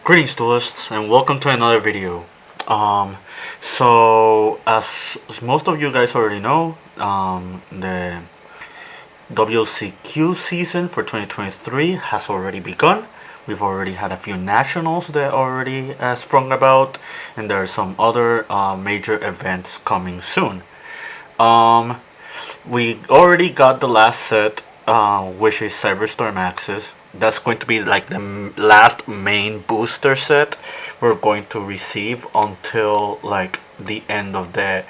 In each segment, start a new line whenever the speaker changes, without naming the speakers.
Greetings duelists and welcome to another video. So as most of you guys already know, the WCQ season for 2023 has already begun. We've already had a few nationals that already sprung about, and there are some other major events coming soon. Um, we already got the last set, which is Cyberstorm Axis. That's going to be like the last main booster set we're going to receive until like the end of the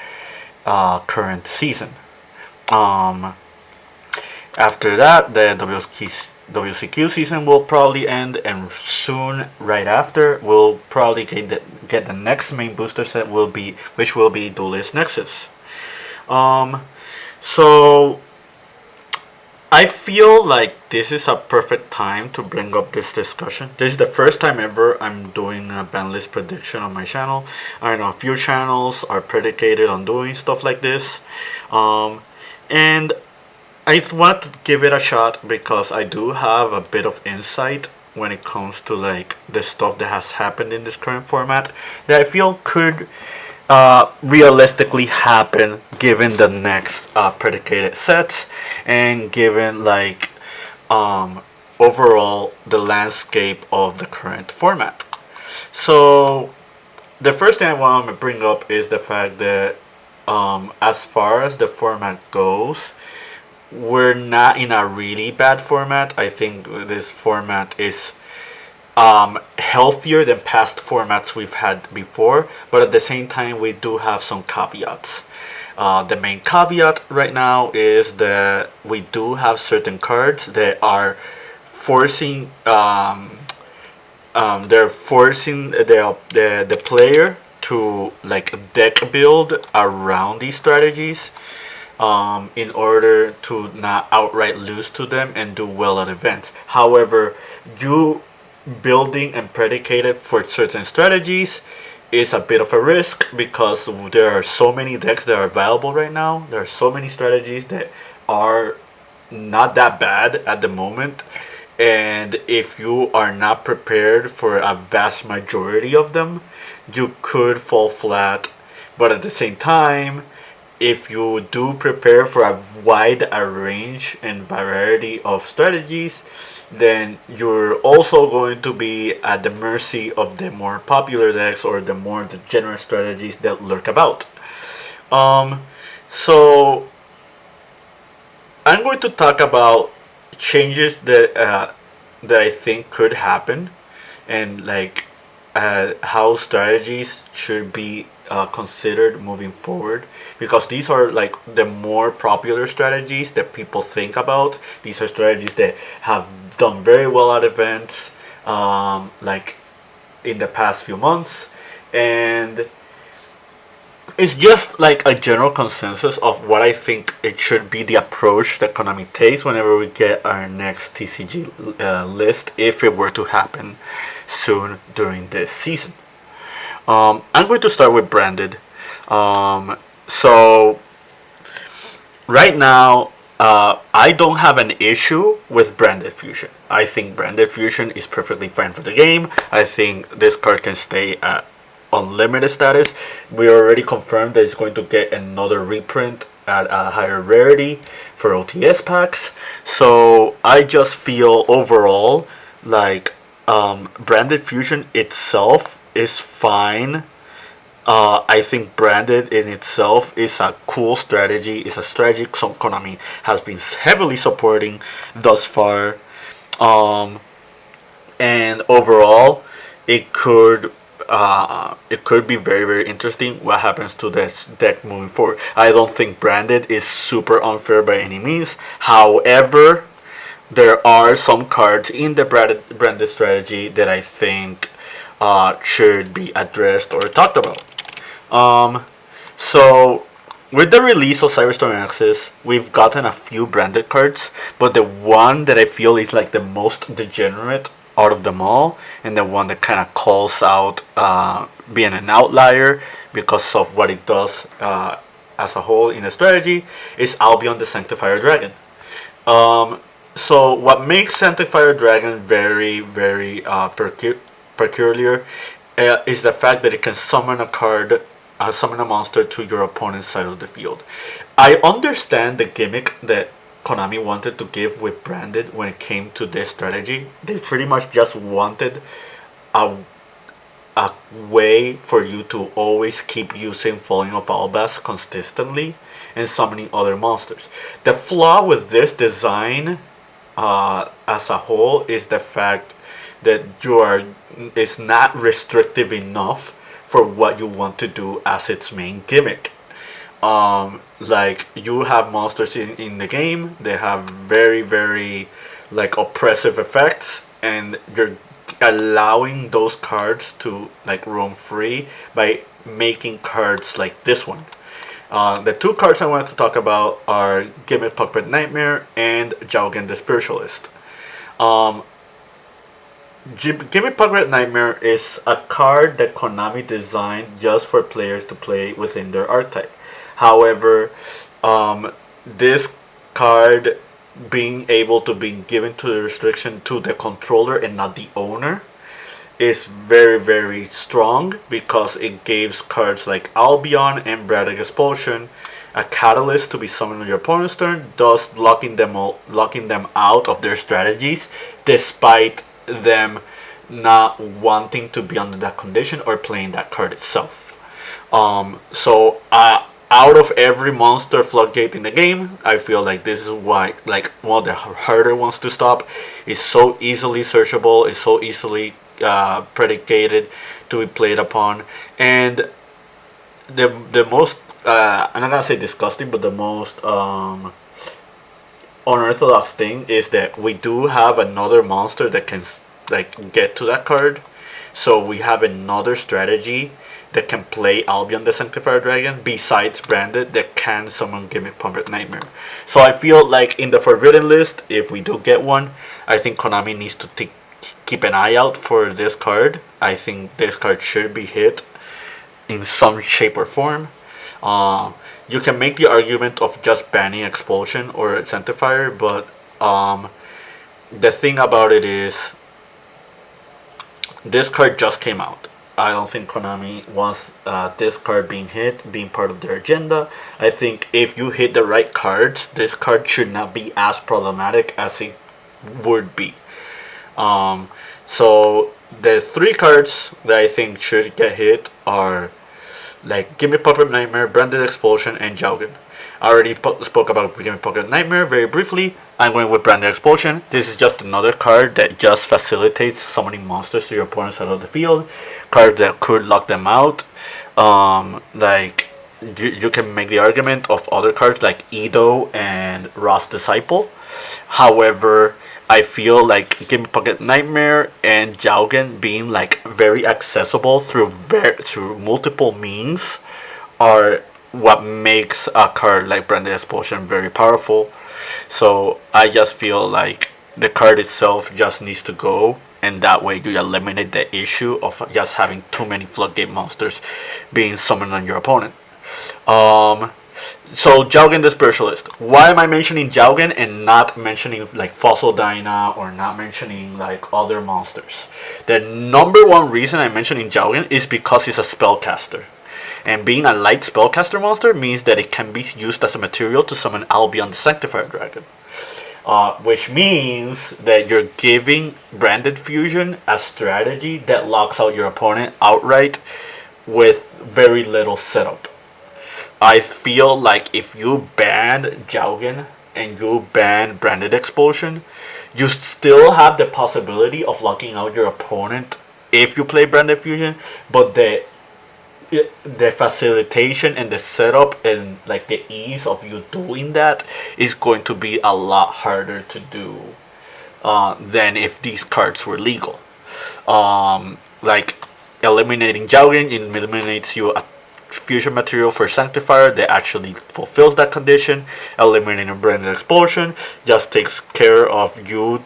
current season. Um, After that, the WCQ season will probably end, and soon, right after, we'll probably get the next main booster set which will be Duelist Nexus. Um, so I feel like this is a perfect time to bring up this discussion. This is the first time ever I'm doing a banlist prediction on my channel. I know a few channels are predicated on doing stuff like this. And I want to give it a shot because I do have a bit of insight when it comes to like the stuff that has happened in this current format that I feel could realistically happen given the next predicated sets and given like overall the landscape of the current format. So the first thing I want to bring up is the fact that as far as the format goes, we're not in a really bad format. I think this format is healthier than past formats we've had before, but at the same time we do have some caveats. The main caveat right now is that we do have certain cards that are forcing they're forcing the player to like deck build around these strategies in order to not outright lose to them and do well at events. However, you building and predicated for certain strategies is a bit of a risk because there are so many decks that are available right now. There are so many strategies that are not that bad at the moment, and if you are not prepared for a vast majority of them, you could fall flat. But at the same time, if you do prepare for a wide range and variety of strategies, then you're also going to be at the mercy of the more popular decks or the more degenerate strategies that lurk about. So I'm going to talk about changes that I think could happen, and like how strategies should be considered moving forward, because these are like the more popular strategies that people think about. These are strategies that have done very well at events, like in the past few months, and it's just like a general consensus of what I think it should be the approach that Konami takes whenever we get our next TCG list, if it were to happen soon during this season. I'm going to start with branded. So right now, I don't have an issue with branded fusion. I think branded fusion is perfectly fine for the game. I think this card can stay at unlimited status. We already confirmed that it's going to get another reprint at a higher rarity for OTS packs. So I just feel overall like branded fusion itself is fine. I think branded in itself is a cool strategy. It's a strategy Konami has been heavily supporting thus far. And overall, it could be very, very interesting what happens to this deck moving forward. I don't think branded is super unfair by any means. However, there are some cards in the branded strategy that I think should be addressed or talked about. So with the release of Cyberstorm Axis, we've gotten a few branded cards, but the one that I feel is like the most degenerate out of them all, and the one that kind of calls out being an outlier because of what it does as a whole in the strategy, is Albion the Sanctifier Dragon. So what makes Sanctifier Dragon very, very peculiar is the fact that it can summon a card, summon a monster to your opponent's side of the field. I understand the gimmick that Konami wanted to give with Branded when it came to this strategy. They pretty much just wanted a way for you to always keep using Falling of Albas consistently and summoning other monsters. The flaw with this design as a whole is the fact that it's not restrictive enough for what you want to do as its main gimmick. Like, you have monsters in the game, they have very, very like oppressive effects, and you're allowing those cards to like roam free by making cards like this one. The two cards I wanted to talk about are Gimmick Puppet Nightmare and Jaugen the Spiritualist. Gimmick Puppet Nightmare is a card that Konami designed just for players to play within their archetype. However, this card being able to be given to the restriction to the controller and not the owner is very, very strong, because it gives cards like Albion and Braddock Expulsion a catalyst to be summoned on your opponent's turn, thus locking them out of their strategies, despite them not wanting to be under that condition or playing that card itself. Out of every monster floodgate in the game, I feel like this is why, like, one of the harder ones to stop. It's so easily searchable, it's so easily predicated to be played upon, and the most I'm not gonna say disgusting, but the most unorthodox thing is that we do have another monster that can like get to that card. So we have another strategy that can play Albion the Sanctifier Dragon besides Branded that can summon Gimmick Puppet Nightmare. So I feel like in the Forbidden list, if we do get one, I think Konami needs to keep an eye out for this card. I think this card should be hit in some shape or form. You can make the argument of just banning Expulsion or Sanctifier, but the thing about it is this card just came out. I don't think Konami wants this card being part of their agenda. I think if you hit the right cards, this card should not be as problematic as it would be. So the three cards that I think should get hit are like Gimme Puppet Nightmare, Branded Expulsion, and Jaugen. I already spoke about Gimme Puppet Nightmare very briefly. I'm going with Branded Expulsion. This is just another card that just facilitates summoning monsters to your opponent's side of the field. Cards that could lock them out. Like you can make the argument of other cards like Edo and Ross Disciple. However, I feel like Gimme Puppet Nightmare and Jaugen being like very accessible through multiple means are what makes a card like Branded Expulsion very powerful. So I just feel like the card itself just needs to go, and that way you eliminate the issue of just having too many floodgate monsters being summoned on your opponent. So Jaugen the Spiritualist. Why am I mentioning Jaugen and not mentioning like Fossil Dyna or not mentioning like other monsters? The number one reason I'm mentioning Jaugen is because he's a spellcaster. And being a light spellcaster monster means that it can be used as a material to summon Albion the Sanctifier Dragon. Which means that you're giving Branded Fusion a strategy that locks out your opponent outright with very little setup. I feel like if you ban Jaugen and you ban Branded Expulsion, you still have the possibility of locking out your opponent if you play Branded Fusion, but the facilitation and the setup and like the ease of you doing that is going to be a lot harder to do than if these cards were legal. Like eliminating Jaugen eliminates you a fusion material for Sanctifier that actually fulfills that condition. Eliminating Branded Expulsion just takes care of you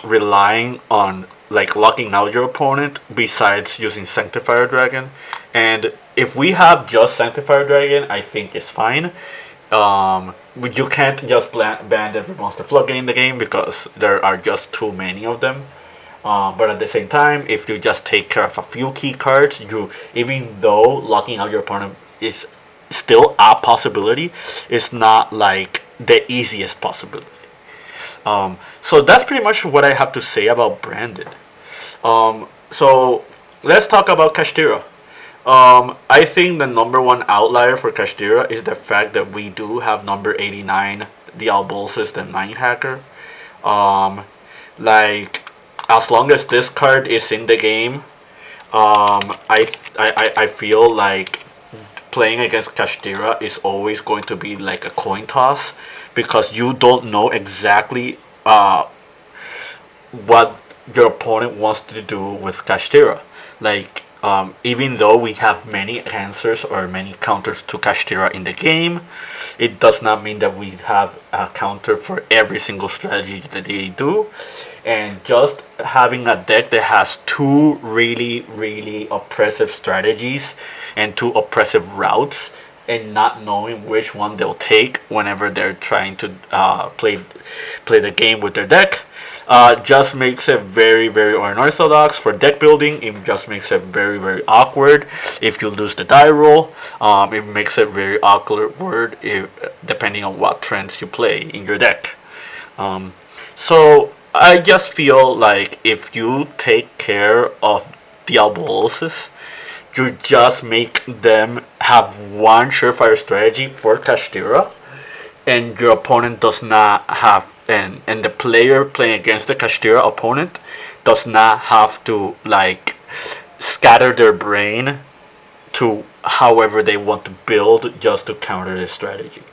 relying on like locking out your opponent besides using Sanctifier Dragon. And if we have just Sanctifier Dragon, I think it's fine. You can't just ban every monster floodgate in the game because there are just too many of them. But at the same time, if you just take care of a few key cards, even though locking out your opponent is still a possibility, it's not like the easiest possibility. So that's pretty much what I have to say about branded. So let's talk about Kashtira. I think the number one outlier for Kashtira is the fact that we do have number 89, the Albolsis, the 9 hacker. Um, like, as long as this card is in the game, I feel like playing against Kashtira is always going to be like a coin toss, because you don't know exactly what your opponent wants to do with Kashtira. Like, even though we have many answers or many counters to Kashtira in the game, it does not mean that we have a counter for every single strategy that they do. And just having a deck that has two really oppressive strategies and two oppressive routes, and not knowing which one they'll take whenever they're trying to play the game with their deck, just makes it very unorthodox for deck building. It just makes it very awkward if you lose the die roll. It makes it very awkward depending on what trends you play in your deck. So I just feel like if you take care of the Albolsis, you just make them have one surefire strategy for Kashtira, and your opponent does not have, and the player playing against the Kashtira opponent does not have to like scatter their brain to however they want to build just to counter the strategy.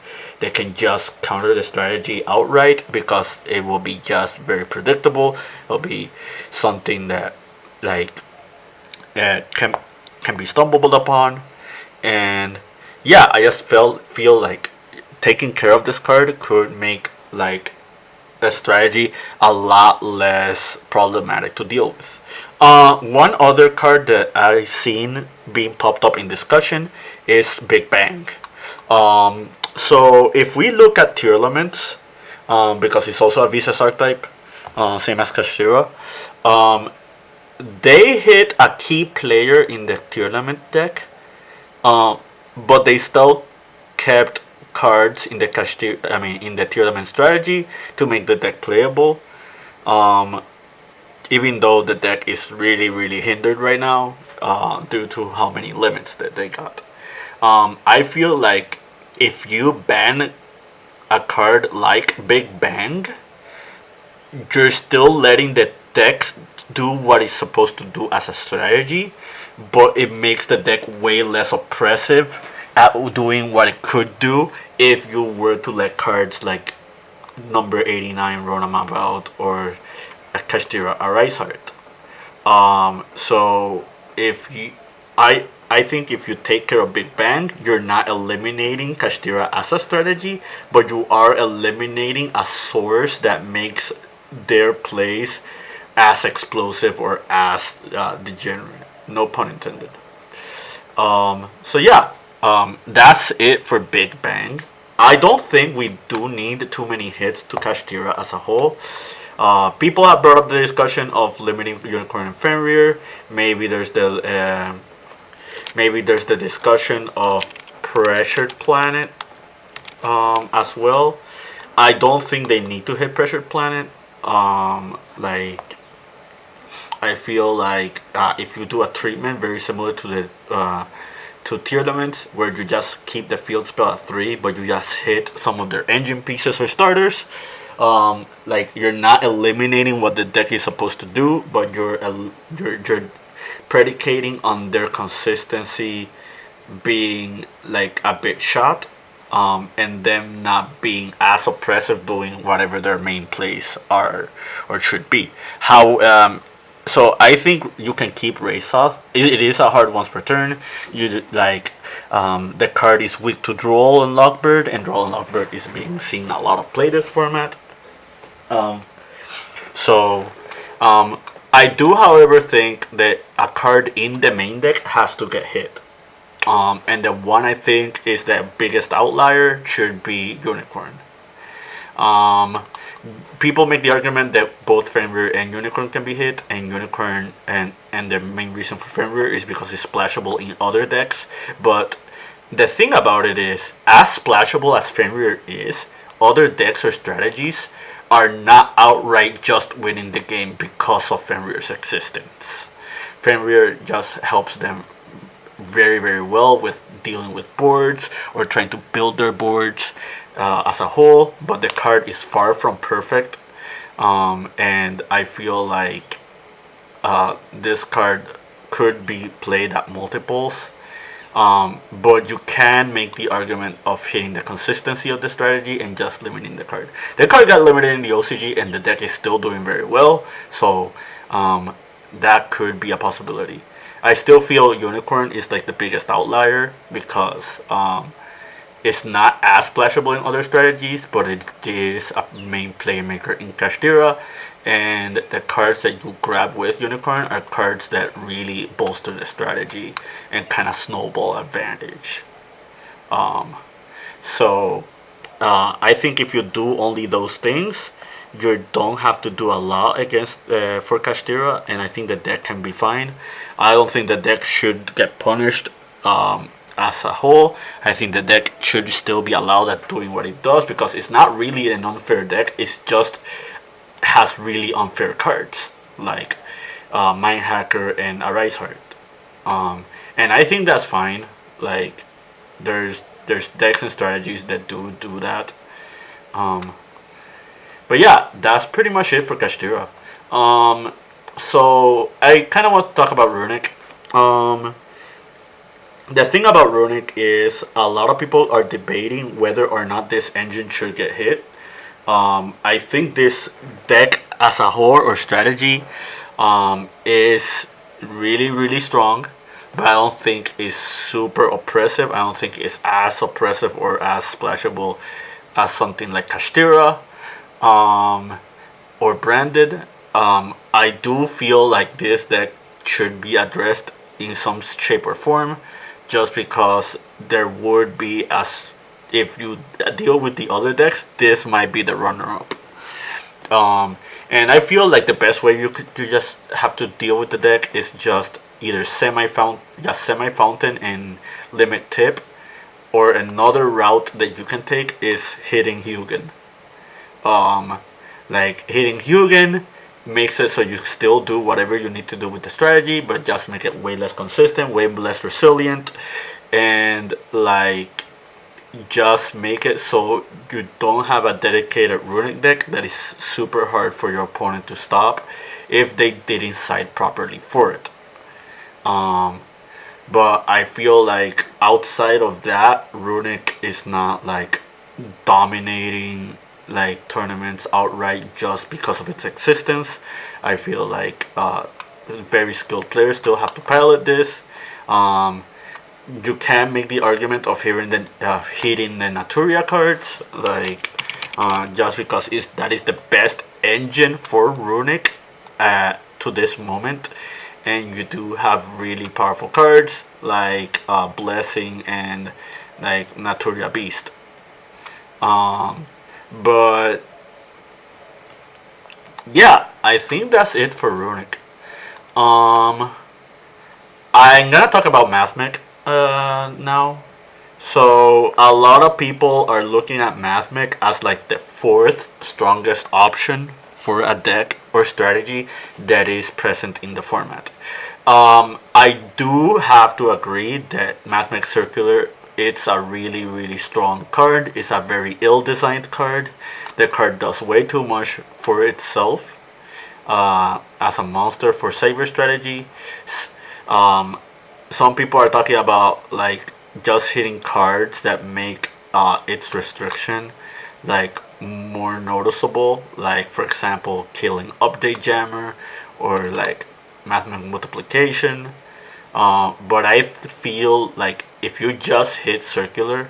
They can just counter the strategy outright because it will be just very predictable. It'll be something that like can be stumbled upon, and yeah, I just feel like taking care of this card could make like a strategy a lot less problematic to deal with. One other card that I've seen being popped up in discussion is Big Bang. So if we look at tier elements, because it's also a Visas archetype, same as Kashtira, they hit a key player in the tier element deck, but they still kept cards in the in the tier element strategy to make the deck playable. Even though the deck is really hindered right now due to how many limits that they got. I feel like if you ban a card like Big Bang, you're still letting the deck do what it's supposed to do as a strategy, but it makes the deck way less oppressive at doing what it could do if you were to let cards like number 89 run them about, or a Kashtira Arise Heart. So if you, I think if you take care of Big Bang, you're not eliminating Kashtira as a strategy, but you are eliminating a source that makes their plays as explosive or as degenerate. No pun intended. So yeah, that's it for Big Bang. I don't think we do need too many hits to Kashtira as a whole. People have brought up the discussion of limiting Unicorn and Fenrir. Maybe there's the discussion of Pressured Planet as well. I don't think they need to hit Pressured Planet. Like, I feel like if you do a treatment very similar to the to tier elements, where you just keep the field spell at 3, but you just hit some of their engine pieces or starters, like, you're not eliminating what the deck is supposed to do, but you're predicating on their consistency being like a bit shot, and them not being as oppressive doing whatever their main plays are or should be. So I think you can keep Race Off. It is a hard once per turn. You like the card is weak to Droll and Lockbird, and Droll and Lockbird is being seen a lot of play this format. So I do, however, think that a card in the main deck has to get hit. And the one I think is the biggest outlier should be Unicorn. People make the argument that both Fenrir and Unicorn can be hit, and Unicorn and the main reason for Fenrir is because it's splashable in other decks. But the thing about it is, as splashable as Fenrir is, other decks or strategies are not outright just winning the game because of Fenrir's existence. Fenrir just helps them very, very well with dealing with boards or trying to build their boards as a whole, but the card is far from perfect. And I feel like this card could be played at multiples. But you can make the argument of hitting the consistency of the strategy and just limiting the card. The card got limited in the OCG and the deck is still doing very well, so that could be a possibility. I still feel Unicorn is like the biggest outlier because it's not as splashable in other strategies, but it is a main playmaker in Kashtira, and the cards that you grab with Unicorn are cards that really bolster the strategy and kind of snowball advantage. So I think if you do only those things, you don't have to do a lot against for Kashtira, and I think the deck can be fine. I don't think the deck should get punished as a whole. I think the deck should still be allowed at doing what it does because it's not really an unfair deck. It's just has really unfair cards like Mind Hacker and Arise Heart. And I think that's fine. Like there's decks and strategies that do that. But yeah, that's pretty much it for Kashtira. So I kind of want to talk about Runic. The thing about Runic is a lot of people are debating whether or not this engine should get hit. I think this deck as a whole or strategy is really, really strong, but I don't think it's super oppressive. I don't think it's as oppressive or as splashable as something like Kashtira or Branded. I do feel like this deck should be addressed in some shape or form, just because there would be, as if you deal with the other decks, this might be the runner-up. And I feel like the best way you just have to deal with the deck is just either semi fountain and limit tip, or another route that you can take is hitting Hugin. Like hitting Hugin makes it so you still do whatever you need to do with the strategy, but just make it way less consistent, way less resilient, and like just make it so you don't have a dedicated Runic deck that is super hard for your opponent to stop if they didn't side properly for it. But I feel like outside of that, Runic is not like dominating like tournaments outright just because of its existence. I feel like very skilled players still have to pilot this. You can make the argument of hitting the Naturia cards, like just because that is the best engine for Runic to this moment, and you do have really powerful cards like Blessing and like Naturia Beast. But yeah, I think that's it for Runic. I'm gonna talk about Mathmech now. So a lot of people are looking at Mathmech as like the fourth strongest option for a deck or strategy that is present in the format. I do have to agree that Mathmech Circular, it's a really, really strong card. It's a very ill-designed card. The card does way too much for itself as a monster for Saber strategy. Some people are talking about like just hitting cards that make its restriction like more noticeable, like for example killing Update Jammer or like Mathematical Multiplication. But I feel like if you just hit Circular,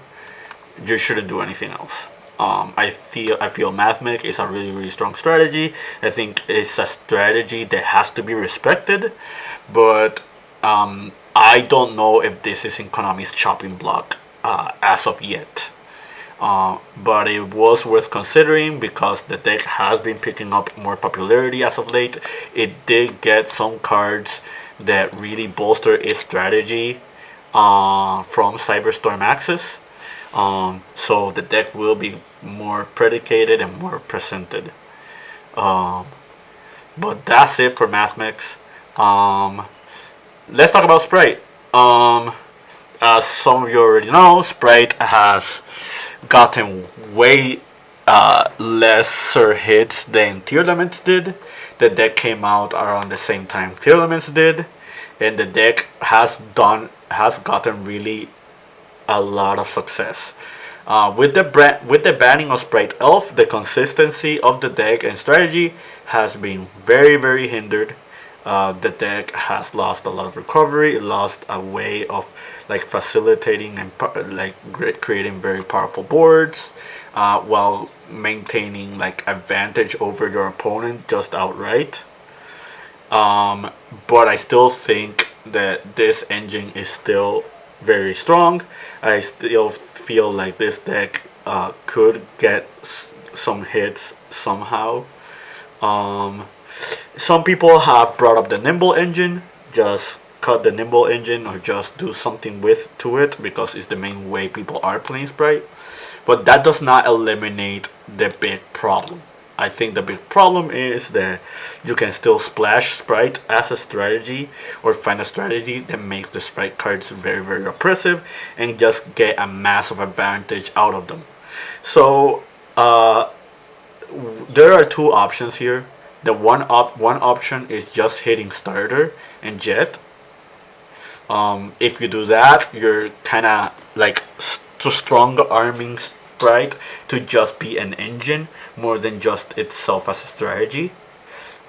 you shouldn't do anything else. I feel Mathmech is a really, really strong strategy. I think it's a strategy that has to be respected, but I don't know if this is in Konami's chopping block as of yet. But it was worth considering because the deck has been picking up more popularity as of late. It did get some cards that really bolster its strategy from Cyberstorm Axis. So the deck will be more predicated and more presented. But that's it for MathMix. Let's talk about Sprite. As some of you already know, Sprite has gotten way lesser hits than Tier Elements did. The deck came out around the same time Tier Elements did, and the deck has gotten really a lot of success. With the banning of Sprite Elf, the consistency of the deck and strategy has been very hindered. The deck has lost a lot of recovery. It lost a way of like facilitating and like creating very powerful boards, while maintaining like advantage over your opponent just outright. But I still think that this engine is still very strong. I still feel like this deck could get some hits somehow. Some people have brought up the Nimble engine. Just cut the Nimble engine or just do something to it because it's the main way people are playing Sprite. But that does not eliminate the big problem. I think the big problem is that you can still splash Sprite as a strategy or find a strategy that makes the Sprite cards very oppressive and just get a massive advantage out of them. So there are two options here. The one option is just hitting starter and jet. If you do that, you're kind of like strong arming Sprite to just be an engine more than just itself as a strategy.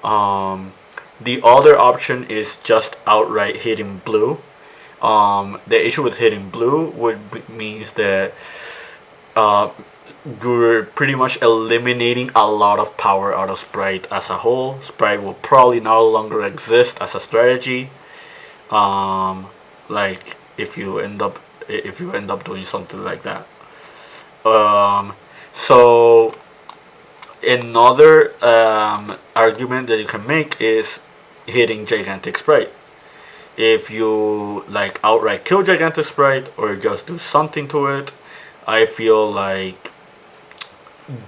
The other option is just outright hitting blue. The issue with hitting blue means that you're pretty much eliminating a lot of power out of Sprite as a whole. Sprite will probably no longer exist as a strategy. Like if you end up doing something like that. So another argument that you can make is hitting Gigantic Sprite. If you like outright kill Gigantic Sprite or just do something to it, I feel like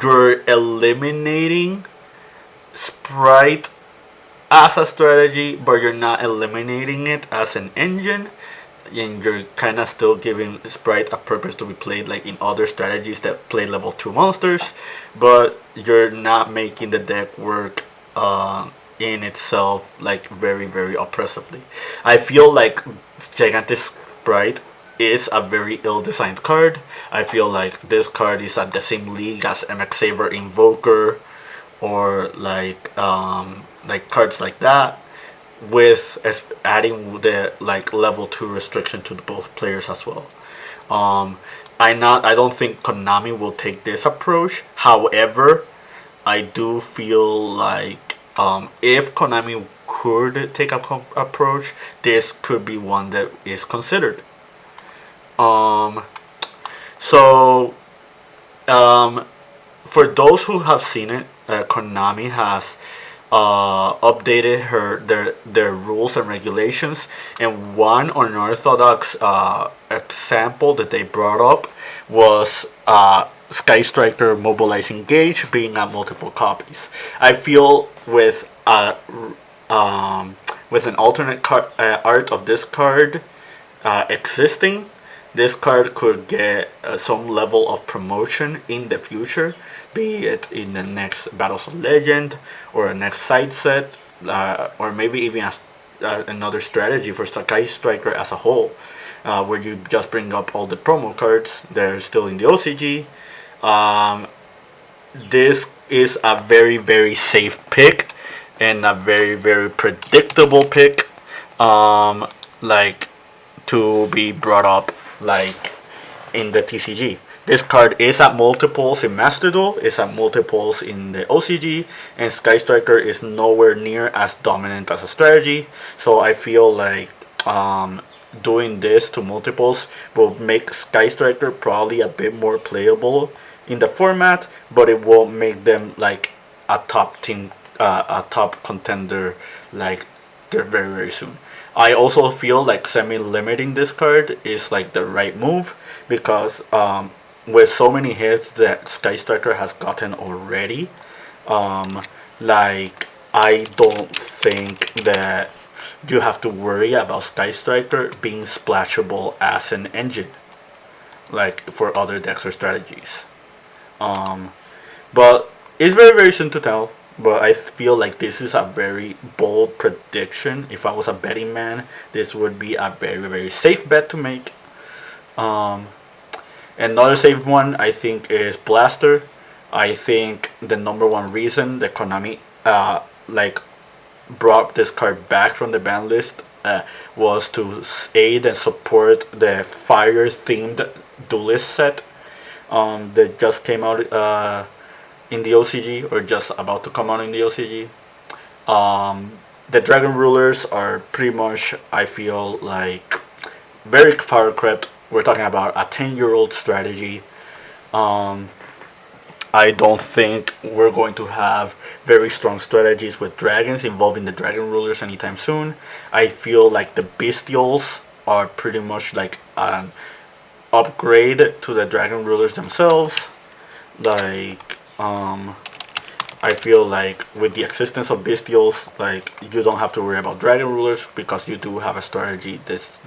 you're eliminating Sprite as a strategy, but you're not eliminating it as an engine, and you're kind of still giving Sprite a purpose to be played like in other strategies that play level 2 monsters, but you're not making the deck work in itself like very oppressively. I feel like Gigantic Sprite is a very ill-designed card. I feel like this card is at the same league as MX Saber Invoker or like cards like that, with adding the like level 2 restriction to both players as well. I don't think Konami will take this approach. However, I do feel like if Konami could take a approach, this could be one that is considered. For those who have seen it, Konami has updated their rules and regulations, and one unorthodox example that they brought up was Sky Striker mobilizing gauge being at multiple copies. I feel with an alternate art of this card existing, this card could get some level of promotion in the future, be it in the next Battles of Legend or a next side set, or maybe even another strategy for Sky Striker as a whole, where you just bring up all the promo cards that are still in the OCG. This is a very safe pick and a very predictable pick, like to be brought up like in the TCG. This card is at multiples in Master Duel, is at multiples in the OCG, and Sky Striker is nowhere near as dominant as a strategy. So I feel like doing this to multiples will make Sky Striker probably a bit more playable in the format, but it won't make them like a top team, a top contender like they're very very soon. I also feel like semi-limiting this card is like the right move because with so many hits that Sky Striker has gotten already, um, like I don't think that you have to worry about Sky Striker being splashable as an engine, like for other decks or strategies. Um, but it's very very soon to tell. But I feel like this is a very bold prediction. If I was a betting man, this would be a very very safe bet to make. Um, Another safe one I think is Blaster. I think the number one reason that Konami like brought this card back from the ban list was to aid and support the fire themed duelist set that just came out in the OCG, or just about to come out in the OCG. The Dragon Rulers are pretty much, I feel like, very far crept. We're talking about a 10-year-old strategy. Um, I don't think we're going to have very strong strategies with dragons involving the Dragon Rulers anytime soon. I feel like the Bestials are pretty much like an upgrade to the Dragon Rulers themselves. Like, I feel like with the existence of Bestials, like you don't have to worry about Dragon Rulers because you do have a strategy that's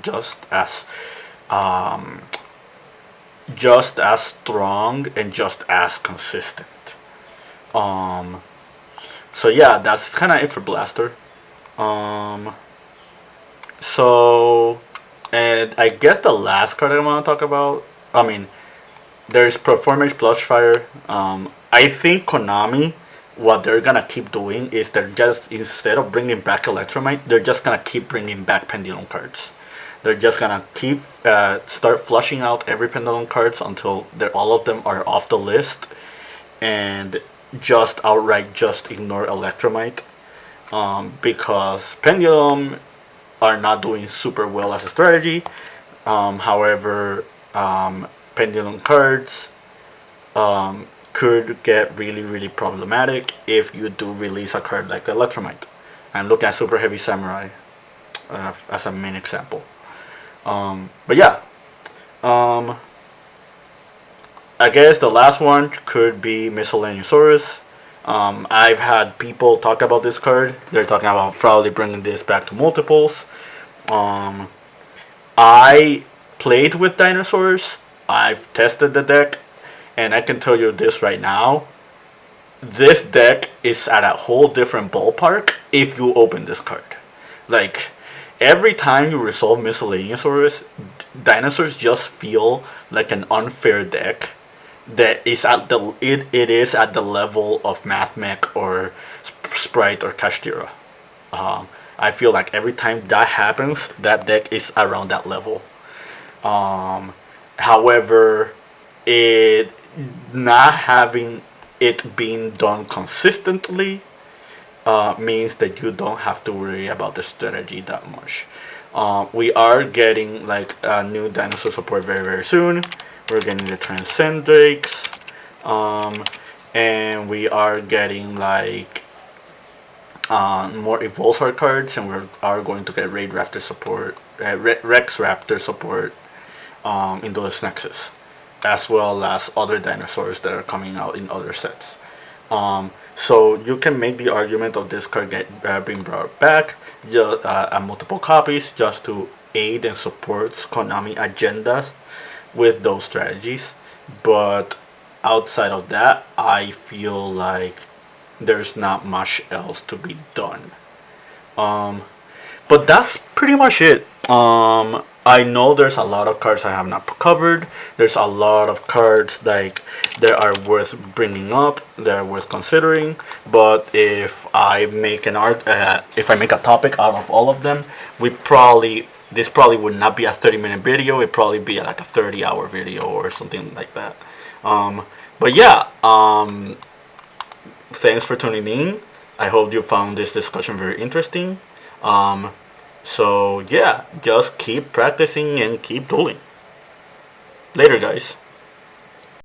um, just as strong and just as consistent. Um, so yeah, that's kind of it for Blaster. Um, so, and I guess the last card I want to talk about, I mean, there's Performance Plus Fire. I think Konami, what they're gonna keep doing is they're just, instead of bringing back Electromite, they're just gonna keep bringing back Pendulum cards. They're just gonna keep start flushing out every Pendulum cards until all of them are off the list, and just outright just ignore Electromite, because Pendulum are not doing super well as a strategy. However, Pendulum cards could get really really problematic if you do release a card like Electromite, and look at Super Heavy Samurai as a main example. But yeah, I guess the last one could be Miscellaneousaurus. I've had people talk about this card. They're talking about probably bringing this back to multiples. I played with dinosaurs. I've tested the deck, and I can tell you this right now. This deck is at a whole different ballpark if you open this card. Like, every time you resolve Miscellaneousaurus, dinosaurs just feel like an unfair deck that is at it is at the level of Mathmech or Sprite or Kashtira. I feel like every time that happens, that deck is around that level. However, it not having it being done consistently means that you don't have to worry about the strategy that much. We are getting like a new dinosaur support very very soon. We're getting the Transcendrakes, and we are getting like more Evolzar cards, and we are going to get Raid Raptor support, Rex Raptor support in those Nexus, as well as other dinosaurs that are coming out in other sets. So you can make the argument of this card being brought back at multiple copies just to aid and support Konami agendas with those strategies. But outside of that, I feel like there's not much else to be done. But that's pretty much it. I know there's a lot of cards I have not covered. There's a lot of cards like that are worth bringing up, that are worth considering. But if I make if I make a topic out of all of them, this probably would not be a 30-minute video. It'd probably be like a 30-hour video or something like that. But yeah, thanks for tuning in. I hope you found this discussion very interesting. So yeah, just keep practicing and keep dueling. Later, guys.